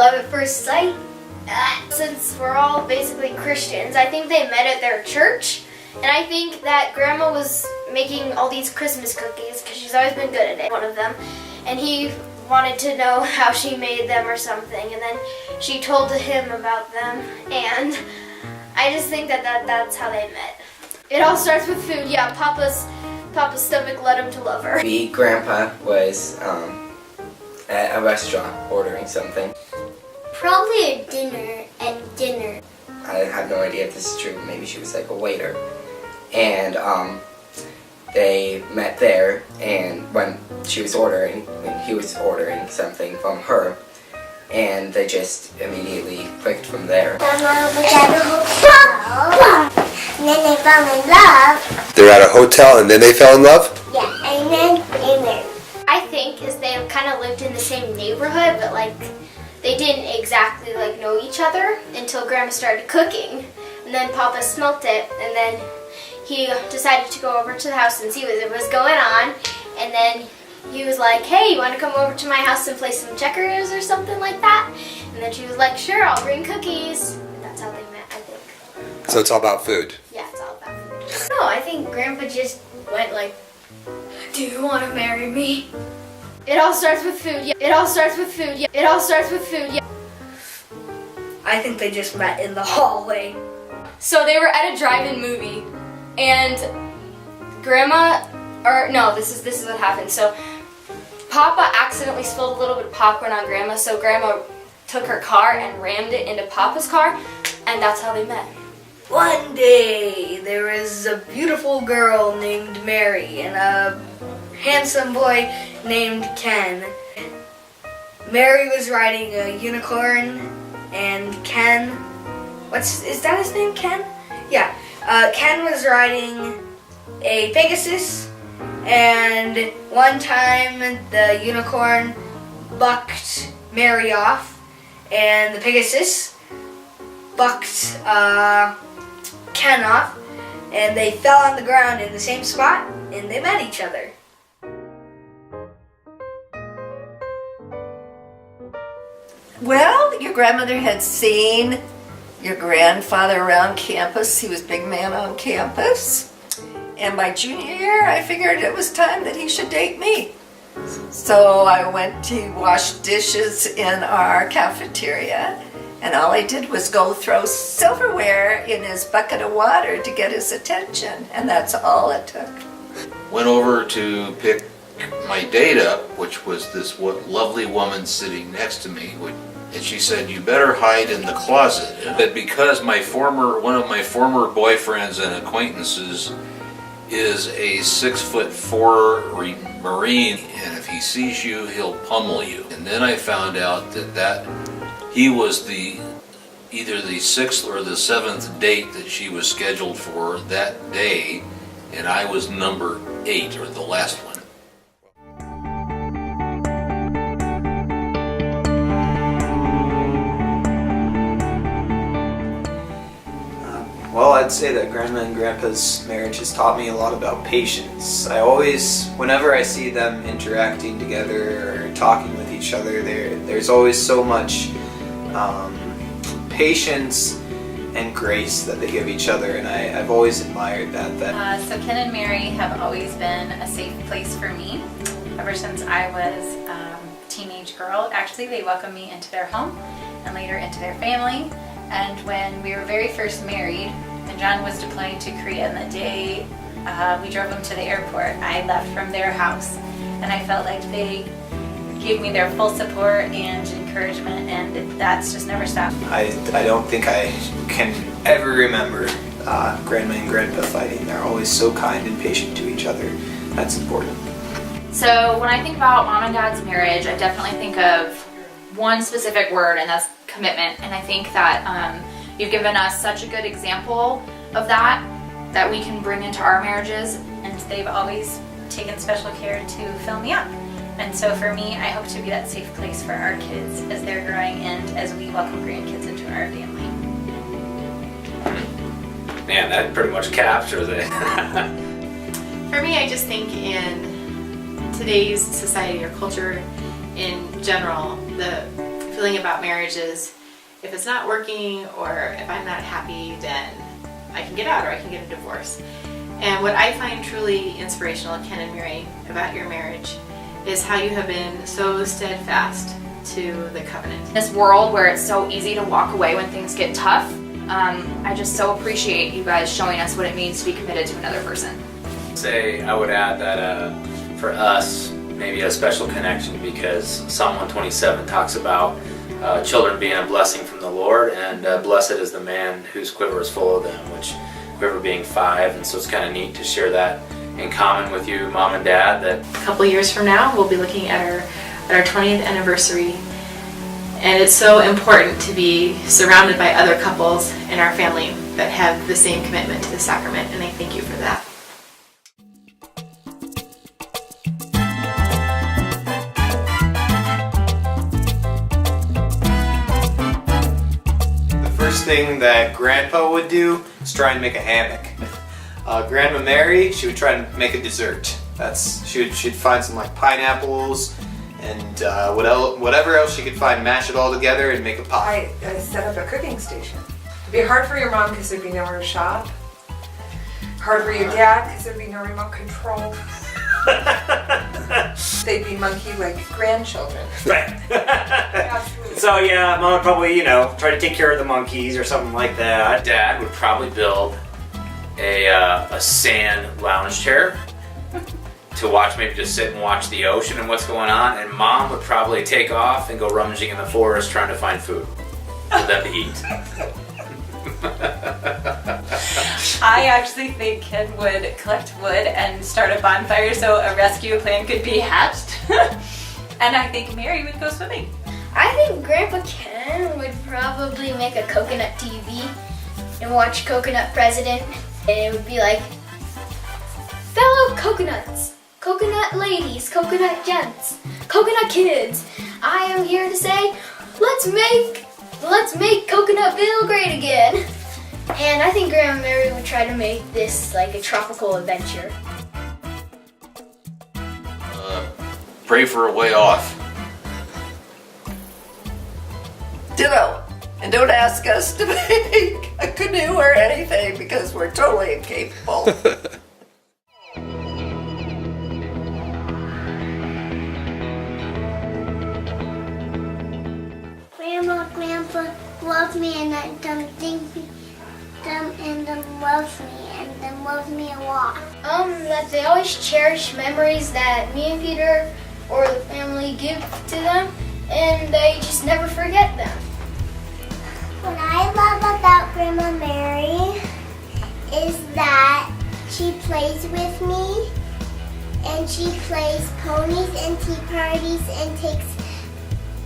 love at first sight. Since we're all basically Christians, I think they met at their church. And I think that Grandma was making all these Christmas cookies because she's always been good at it, one of them. And he wanted to know how she made them or something. And then she told him about them. And I just think that that's how they met. It all starts with food. Yeah, Papa's stomach led him to love her. Grandpa was at a restaurant ordering something. Probably at dinner. I have no idea if this is true. Maybe she was like a waiter. And they met there, and when he was ordering something from her, and they just immediately clicked from there. And then they fell in love. They're at a hotel and then they fell in love? Yeah, and then they married. I think is they kind of lived in the same neighborhood, but like they didn't exactly like know each other until Grandma started cooking, and then Papa smelt it, and then he decided to go over to the house and see what was going on, and then he was like, "Hey, you want to come over to my house and play some checkers or something like that?" And then she was like, "Sure, I'll bring cookies." And that's how they met, I think. So it's all about food. Yeah, it's all about food. No, I think Grandpa just went like, "Do you want to marry me?" It all starts with food. Yeah. It all starts with food. Yeah. It all starts with food. Yeah. I think they just met in the hallway. So they were at a drive-in movie, and this is what happened. So Papa accidentally spilled a little bit of popcorn on Grandma, so Grandma took her car and rammed it into Papa's car, and that's how they met. One day, there was a beautiful girl named Mary and a handsome boy named Ken. Mary was riding a unicorn, and Ken, is that his name, Ken? Yeah, Ken was riding a Pegasus, and one time the unicorn bucked Mary off, and the Pegasus bucked Ken off, and they fell on the ground in the same spot, and they met each other. Well, your grandmother had seen your grandfather around campus. He was big man on campus. And by junior year, I figured it was time that he should date me. So I went to wash dishes in our cafeteria, and all I did was go throw silverware in his bucket of water to get his attention, and that's all it took. Went over to pick my date up, which was this lovely woman sitting next to me, and she said, "You better hide in the closet." But because one of my former boyfriends and acquaintances is a 6'4" Marine, and if he sees you, he'll pummel you. And then I found out that he was either the 6th or the 7th date that she was scheduled for that day, and I was number 8, or the last one. Well, I'd say that Grandma and Grandpa's marriage has taught me a lot about patience. Whenever I see them interacting together or talking with each other, there's always so much patience and grace that they give each other, and I've always admired that. So Ken and Mary have always been a safe place for me. Ever since I was a teenage girl, actually, they welcomed me into their home and later into their family. And when we were very first married, and John was deploying to Korea, and the day we drove him to the airport, I left from their house, and I felt like they gave me their full support and encouragement, and that's just never stopped. I don't think I can ever remember Grandma and Grandpa fighting. They're always so kind and patient to each other. That's important. So when I think about Mom and Dad's marriage, I definitely think of one specific word, and that's commitment. And I think that you've given us such a good example of that we can bring into our marriages, and they've always taken special care to fill me up. And so for me, I hope to be that safe place for our kids as they're growing and as we welcome grandkids into our family. Man, that pretty much captures it. For me, I just think in today's society or culture in general, I feel feeling about marriage is if it's not working or if I'm not happy, then I can get out or I can get a divorce. And what I find truly inspirational, Ken and Mary, about your marriage is how you have been so steadfast to the covenant. In this world where it's so easy to walk away when things get tough, I just so appreciate you guys showing us what it means to be committed to another person. I would add that for us, maybe a special connection because Psalm 127 talks about children being a blessing from the Lord, and blessed is the man whose quiver is full of them, which quiver being 5, and so it's kind of neat to share that in common with you, Mom and Dad. That A couple years from now, we'll be looking at our 20th anniversary, and it's so important to be surrounded by other couples in our family that have the same commitment to the sacrament, and I thank you for that. First thing that Grandpa would do is try and make a hammock. Grandma Mary, she would try and make a dessert. She'd find some like pineapples and whatever else she could find, mash it all together and make a pie. I set up a cooking station. It'd be hard for your mom because there'd be nowhere to shop. Hard for your dad because there'd be no remote control. They'd be monkey like grandchildren. Right. Absolutely. So yeah, Mom would probably, try to take care of the monkeys or something like that. Dad would probably build a sand lounge chair to watch, maybe just sit and watch the ocean and what's going on, and Mom would probably take off and go rummaging in the forest trying to find food for them to eat. I actually think Ken would collect wood and start a bonfire so a rescue plan could be hatched. And I think Mary would go swimming. I think Grandpa Ken would probably make a coconut TV and watch Coconut President, and it would be like, fellow coconuts, coconut ladies, coconut gents, coconut kids, I am here to say, let's make Coconutville great again. And I think Grandma Mary would try to make this like a tropical adventure. Pray for a way off. Ditto. And don't ask us to make a canoe or anything because we're totally incapable. Grandma, Grandpa love me and them think them and them love me and them love me a lot. That they always cherish memories that me and Peter or the family give to them, and they just never forget them. What I love about Grandma Mary is that she plays with me and she plays ponies and tea parties and takes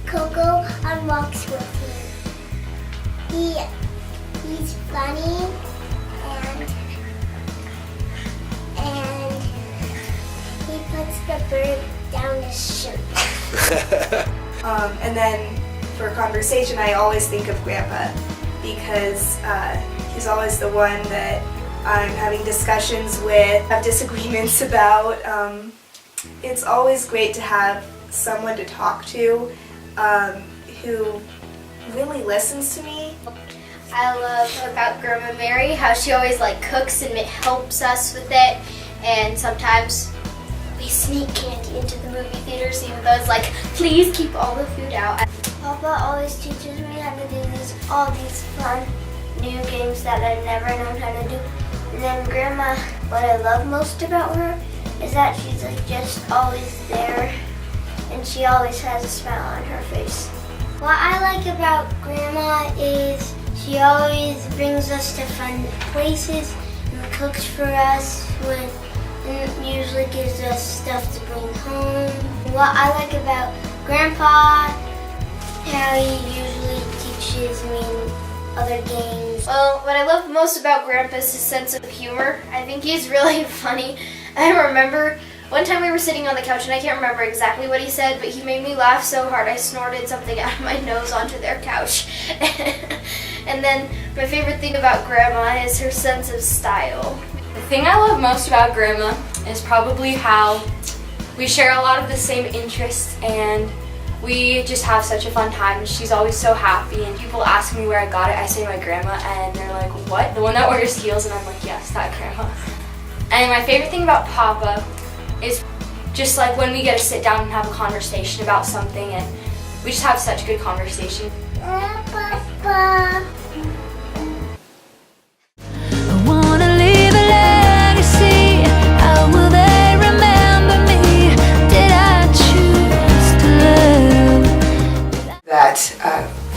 Coco on walks with me. He's funny and he puts the bird down his shirt. And then for conversation, I always think of Grandpa because he's always the one that I'm having discussions with, have disagreements about. It's always great to have someone to talk to who really listens to me. I love about Grandma Mary how she always like cooks and it helps us with it, and sometimes we sneak candy into the movie theaters even though it's like, please keep all the food out. Papa always teaches me how to do all these fun new games that I've never known how to do. And then Grandma, what I love most about her is that she's like just always there and she always has a smile on her face. What I like about Grandma is she always brings us to fun places and cooks for us and usually gives us stuff to bring home. What I like about Grandpa, how he usually teaches me other games. Well, what I love most about Grandpa is his sense of humor. I think he's really funny. I remember one time we were sitting on the couch and I can't remember exactly what he said, but he made me laugh so hard I snorted something out of my nose onto their couch. And then my favorite thing about Grandma is her sense of style. The thing I love most about Grandma is probably how we share a lot of the same interests and We just have such a fun time, and she's always so happy. And people ask me where I got it. I say my grandma, and they're like, "What? The one that wears heels?" And I'm like, "Yes, that grandma." And my favorite thing about Papa is just like when we get to sit down and have a conversation about something, and we just have such good conversation. Papa. That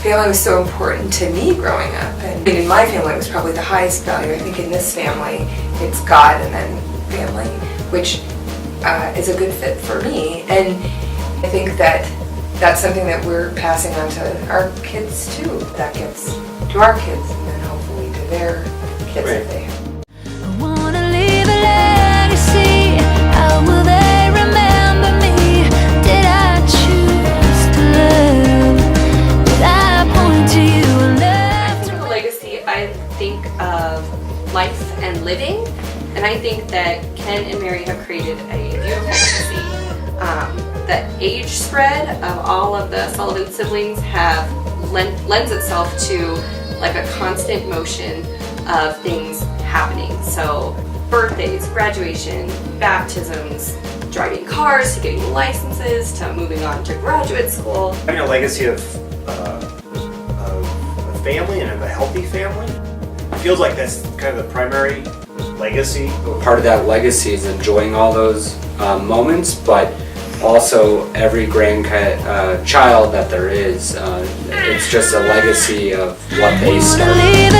family was so important to me growing up, and in my family it was probably the highest value. I think in this family it's God and then family, which is a good fit for me, and I think that that's something that we're passing on to our kids too. That gets to our kids and then hopefully to their kids if they have. I think of life and living, and I think that Ken and Mary have created a beautiful legacy. The age spread of all of the Sullivan siblings lends itself to like a constant motion of things happening. So birthdays, graduation, baptisms, driving cars, to getting licenses, to moving on to graduate school. Having a legacy of family and of a healthy family. It feels like that's kind of the primary legacy. Part of that legacy is enjoying all those moments, but also every grandchild that there is, it's just a legacy of what they started.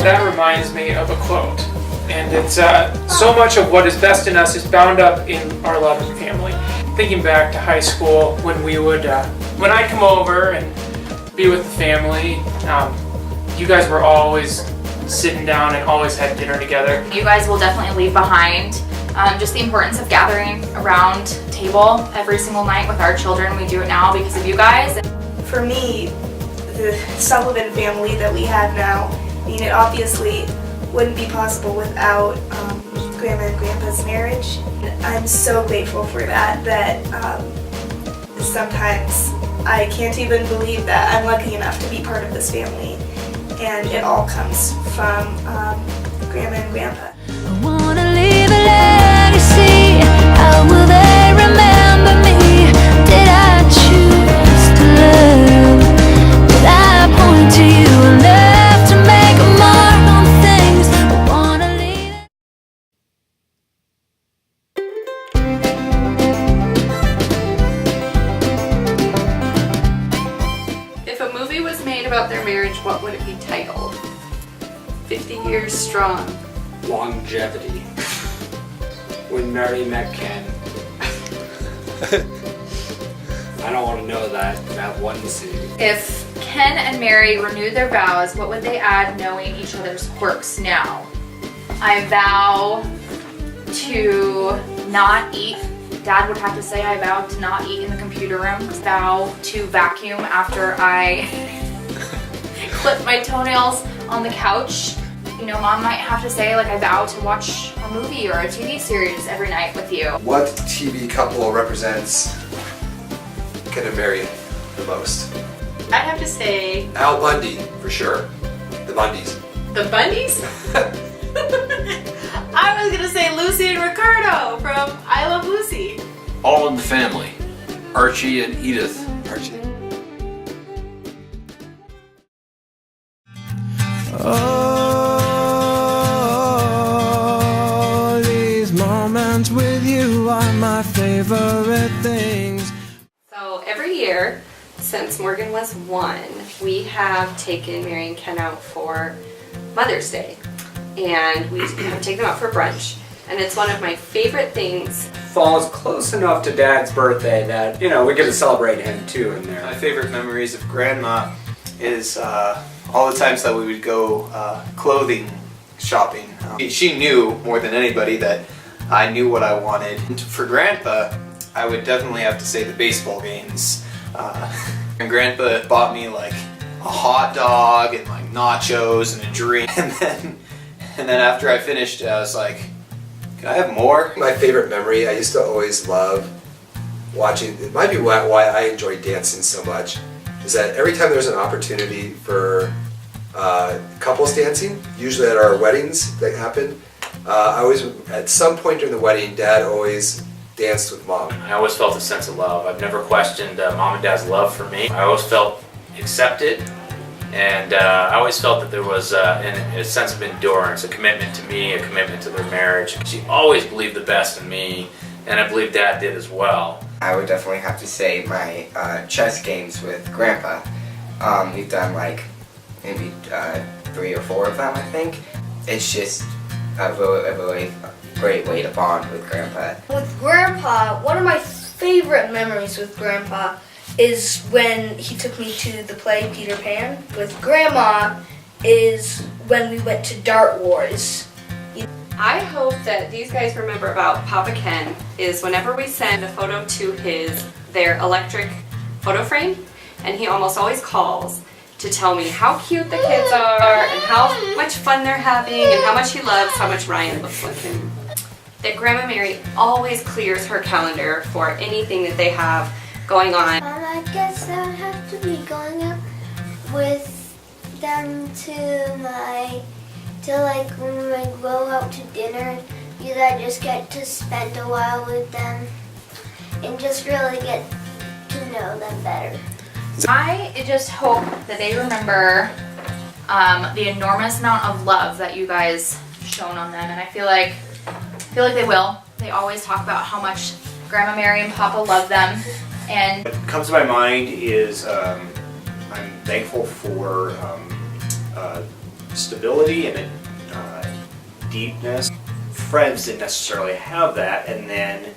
That reminds me of a quote. And it's so much of what is best in us is bound up in our loving family. Thinking back to high school when we would, when I'd come over and be with the family, you guys were always sitting down and always had dinner together. You guys will definitely leave behind just the importance of gathering around table every single night with our children. We do it now because of you guys. For me, the Sullivan family that we have now, I mean, it obviously wouldn't be possible without Grandma and Grandpa's marriage. I'm so grateful for that, sometimes I can't even believe that I'm lucky enough to be part of this family, and it all comes from Grandma and Grandpa. I wanna leave a legacy. How will they remember me? Did I choose to live? Did I point to you enough to make a mark on things I wanna leave? If a movie was made about their marriage, what would it be titled? 50 Years Strong. Longevity. When Mary met Ken. I don't want to know that one scene. If Ken and Mary renewed their vows, what would they add knowing each other's quirks now? I vow to not eat. Dad would have to say I vow to not eat in the computer room. Vow to vacuum after I clip my toenails on the couch. You know, Mom might have to say, like, I vow to watch a movie or a TV series every night with you. What TV couple represents Ken and Mary the most? I'd have to say... Al Bundy, for sure. The Bundys. The Bundys? I was gonna say Lucy and Ricardo from I Love Lucy. All in the Family. Archie and Edith. Archie. Oh, these moments with you are my favorite things. So every year, since Morgan was 1, we have taken Mary and Ken out for Mother's Day. And we have taken them out for brunch. And it's one of my favorite things. Falls close enough to Dad's birthday that, you know, we get to celebrate him too in there. My favorite memories of Grandma is all the times that we would go clothing shopping. She knew more than anybody that I knew what I wanted. And for Grandpa, I would definitely have to say the baseball games. And Grandpa bought me like hot dog and like nachos and a drink. And then after I finished, I was like, can I have more? My favorite memory, I used to always love watching, it might be why I enjoy dancing so much, is that every time there's an opportunity for couples dancing, usually at our weddings that happen, I always, at some point during the wedding, Dad always danced with Mom. I always felt a sense of love. I've never questioned Mom and Dad's love for me. I always felt accepted, and I always felt that there was a sense of endurance, a commitment to me, a commitment to their marriage. She always believed the best in me, and I believe Dad did as well. I would definitely have to say my chess games with Grandpa. We've done like maybe 3 or 4 of them, I think. It's just a really great way to bond with Grandpa. With Grandpa, one of my favorite memories with Grandpa is when he took me to the play Peter Pan. With Grandma is when we went to Dart Wars. I hope that these guys remember about Papa Ken is whenever we send a photo to their electric photo frame, and he almost always calls to tell me how cute the kids are and how much fun they're having and how much he loves how much Ryan looks like him. That Grandma Mary always clears her calendar for anything that they have going on. I guess I would have to be going up with them to like when we go out to dinner, because I just get to spend a while with them and just really get to know them better. I just hope that they remember the enormous amount of love that you guys shown on them, and I feel like they will. They always talk about how much Grandma Mary and Papa love them. And what comes to my mind is I'm thankful for stability and deepness. Friends didn't necessarily have that, and then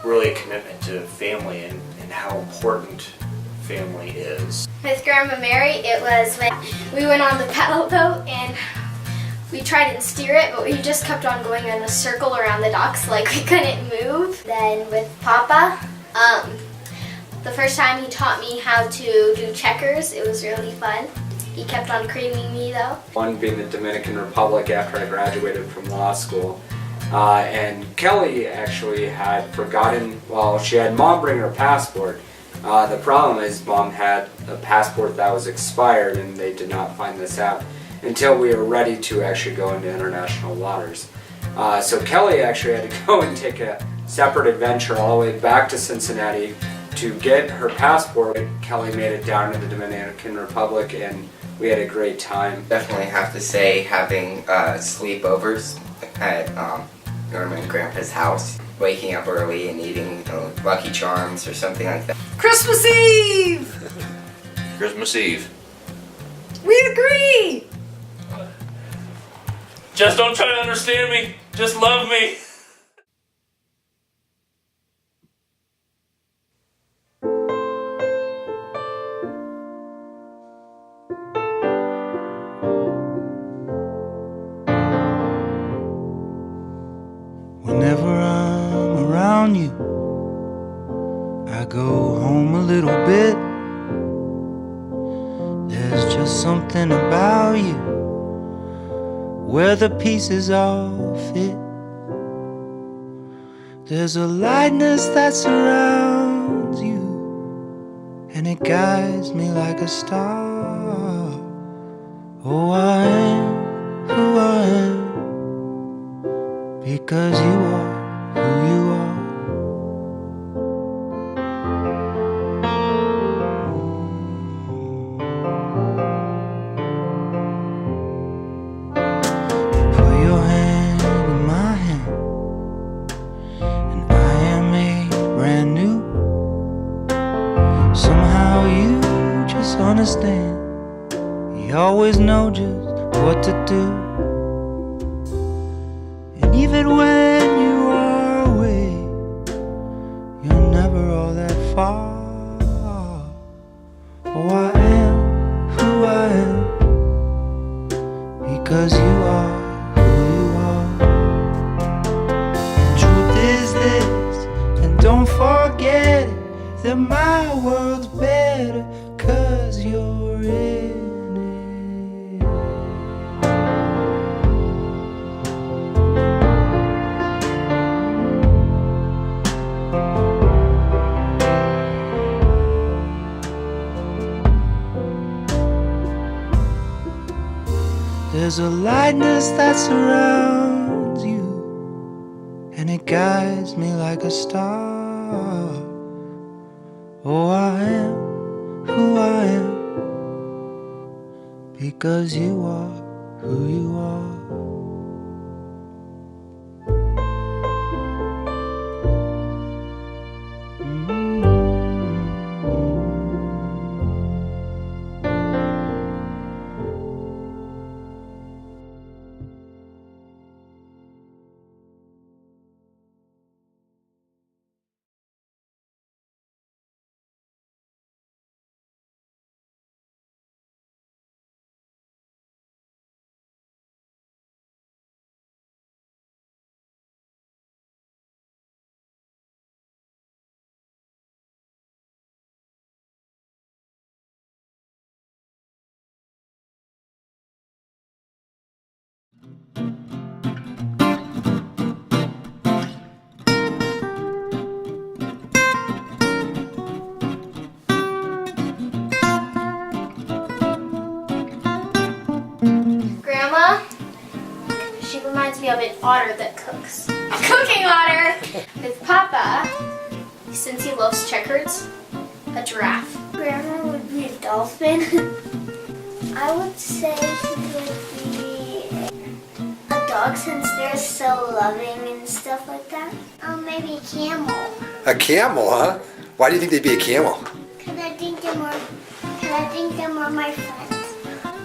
really a commitment to family and how important family is. With Grandma Mary, it was when we went on the paddle boat and we tried to steer it, but we just kept on going in a circle around the docks like we couldn't move. Then with Papa, the first time he taught me how to do checkers, it was really fun. He kept on creaming me though. One being the Dominican Republic after I graduated from law school. And Kelly actually had forgotten, well, she had Mom bring her passport. The problem is Mom had a passport that was expired and they did not find this out until we were ready to actually go into international waters. So Kelly actually had to go and take a separate adventure all the way back to Cincinnati to get her passport. Kelly made it down to the Dominican Republic and we had a great time. Definitely have to say having sleepovers at Norma and Grandpa's house, waking up early and eating Lucky Charms or something like that. Christmas Eve! Christmas Eve. We agree! Just don't try to understand me. Just love me. Whenever I'm around you, I go home a little bit. There's just something about you where the pieces all fit. There's a lightness that surrounds you, and it guides me like a star. Oh, I am who I am because you are who you are. Put your hand in my hand, and I am made brand new. Somehow you just understand. You always know just what to do. And even when you are away, you're never all that far. Oh, I am who I am because you are who you are. The truth is this, and don't forget it, that my world's better 'cause 'cause you're in There's a lightness that surrounds you, and it guides me like a star. Oh, I am who I am, because you are who you are. Grandma, she reminds me of an otter that cooks. Cooking otter! With Papa, since he loves checkers, a giraffe. Grandma would be a dolphin. I would say he would be a dog since they're so loving and stuff like that. Maybe a camel. A camel, huh? Why do you think they'd be a camel? Because I think they're more my friends.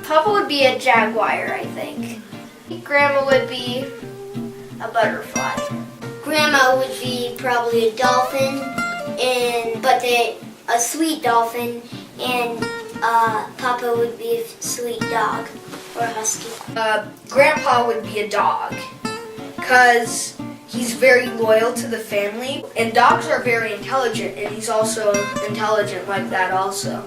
Papa would be a jaguar, I think. Grandma would be a butterfly. Grandma would be probably a dolphin, but a sweet dolphin, and Papa would be a sweet dog or a husky. Grandpa would be a dog, because he's very loyal to the family, and dogs are very intelligent, and he's also intelligent like that also.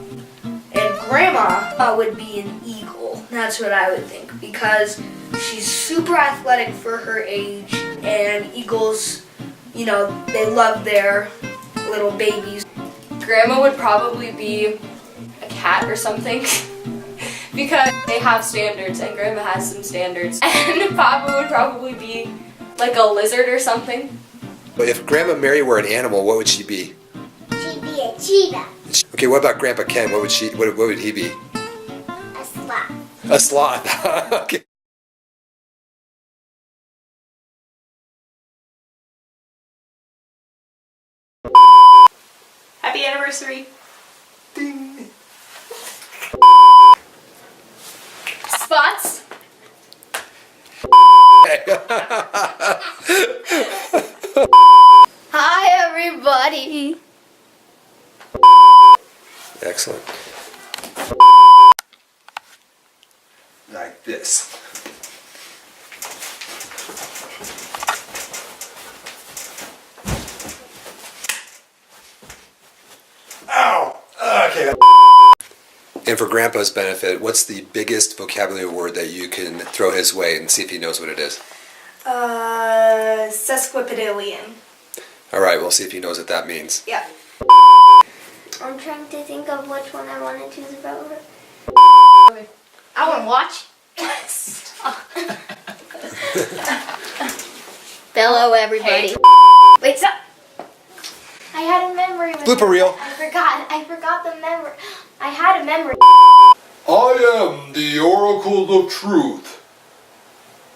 And Grandma would be an eagle. That's what I would think, because she's super athletic for her age, and eagles, you know, they love their little babies. Grandma would probably be a cat or something because they have standards and Grandma has some standards. And Papa would probably be like a lizard or something. But if Grandma Mary were an animal, what would she be? She'd be a cheetah. Okay, what about Grandpa Ken? What would he be? A sloth. A sloth. Okay. Happy anniversary. Ding. Spots. Hi, everybody. Excellent. Like this. Ow! Okay. And for Grandpa's benefit, what's the biggest vocabulary word that you can throw his way and see if he knows what it is? Sesquipedalian. All right, we'll see if he knows what that means. Yeah. I'm trying to think of which one I want to choose about her. I want to watch. Hello, everybody. Hey. Wait, stop. I had a memory. Blooper reel. I forgot the memory. I had a memory. I am the oracle of truth,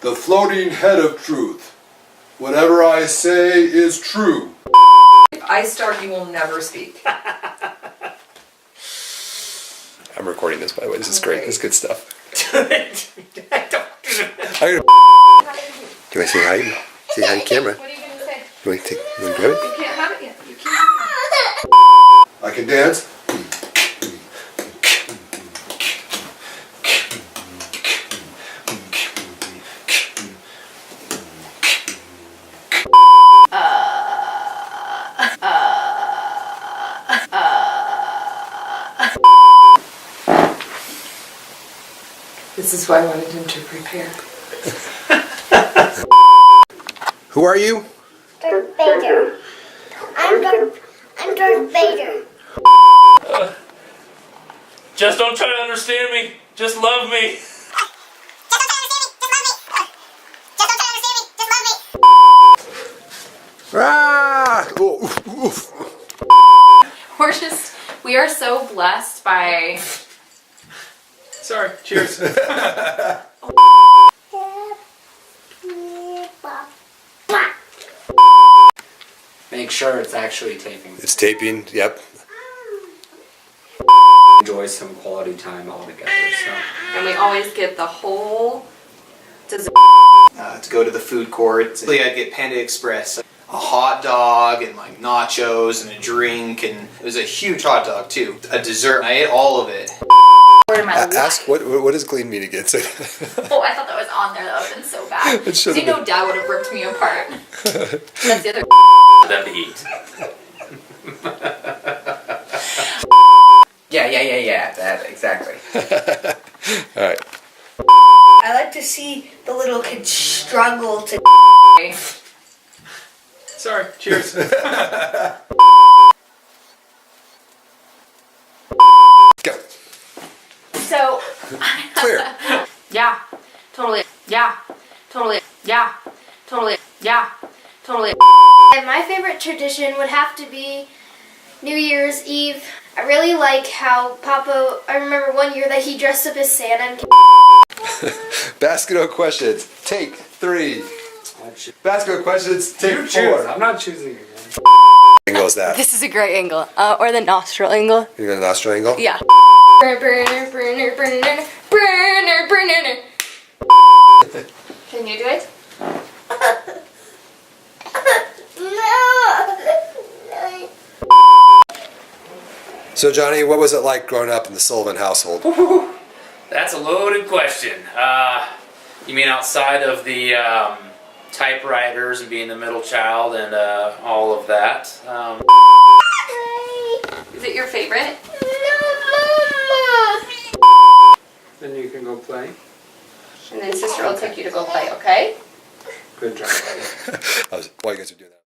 the floating head of truth. Whatever I say is true. If I start, you will never speak. I'm recording this, by the way. This is great. This is good stuff. Don't do that. Do I say hi? Say hi to camera. What are you gonna say? Do I take? You want to grab it? You can't have it yet. You can't. I can dance. This is why I wanted him to prepare. Who are you? Darth Vader. I'm Darth Vader. Just don't try to understand me. Just love me. Ah! Oof, oof. We are so blessed by. Sorry, cheers. Make sure it's actually taping. It's taping, yep. Enjoy some quality time all together. So. And we always get the whole dessert. To go to the food court. Usually I'd get Panda Express, a hot dog and like nachos and a drink, and it was a huge hot dog too. A dessert. I ate all of it. Ask what does clean mean again? Say Oh, I thought that was on there. That would have been so bad. It Because should you have know Dad would have ripped me apart. That's the other. For them to eat. Yeah, that, exactly. All right. I like to see the little kids struggle to. Sorry, cheers. Go. So. Clear. Yeah, totally. Yeah, totally. Yeah, totally. Yeah, totally. And my favorite tradition would have to be New Year's Eve. I really like how Papa, I remember one year that he dressed up as Santa and Basket of questions. Take 3. Basket of questions. Take 4. I'm not choosing again. Angle is that? This is a great angle. Or the nostril angle. You got a nostril angle? Yeah. Can you do it? So Johnny, what was it like growing up in the Sullivan household? That's a loaded question. You mean outside of the typewriters and being the middle child and all of that? Is it your favorite? Then you can go play. And then sister will take you to go play, okay? Good job, buddy. While you guys are doing that.